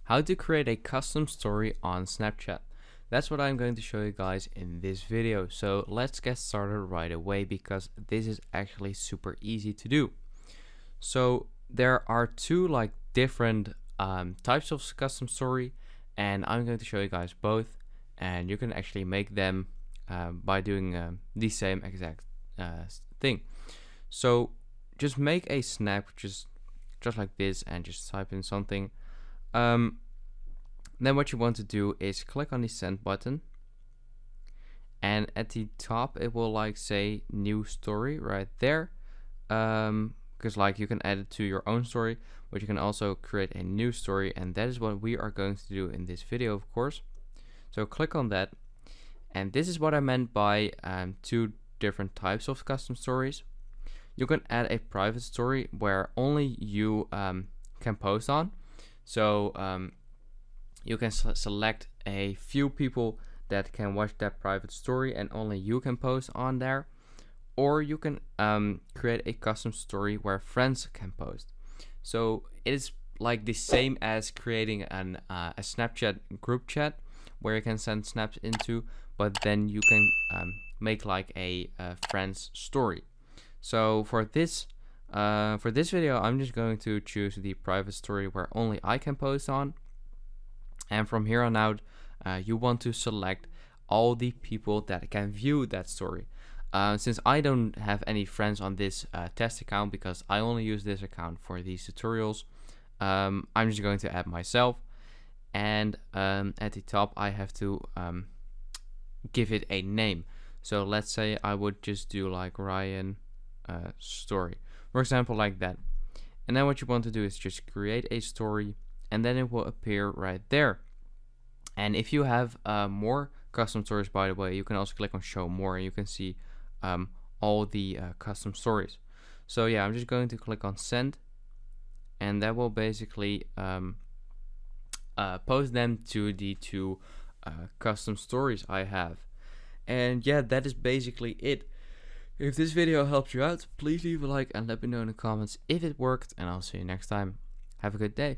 how to create a custom story on Snapchat. That's what I'm going to show you guys in this video. So let's get started right away because this is actually super easy to do. So there are two different types of custom story, and I'm going to show you guys both, and you can actually make them by doing the same exact thing. So just make a snap just like this and just type in something. Then what you want to do is click on the send button, and at the top it will say new story right there, because you can add it to your own story, but you can also create a new story, and that is what we are going to do in this video, of course. So click on that, and this is what I meant by two different types of custom stories. You can add a private story where only you can post on. So you can select a few people that can watch that private story and only you can post on there. Or you can create a custom story where friends can post. So it is the same as creating a Snapchat group chat where you can send snaps into, but then you can make a friend's story. So for this video, I'm just going to choose the private story where only I can post on. And from here on out, you want to select all the people that can view that story. Since I don't have any friends on this test account because I only use this account for these tutorials, I'm just going to add myself. And at the top, I have to give it a name. So let's say I would just do Ryan story, for example, like that. And then what you want to do is just create a story, and then it will appear right there. And if you have more custom stories, by the way, you can also click on show more, and you can see all the custom stories. So yeah, I'm just going to click on send, and that will basically post them to the two custom stories I have. And yeah, that is basically it. If this video helped you out, please leave a like and let me know in the comments if it worked, and I'll see you next time. Have a good day.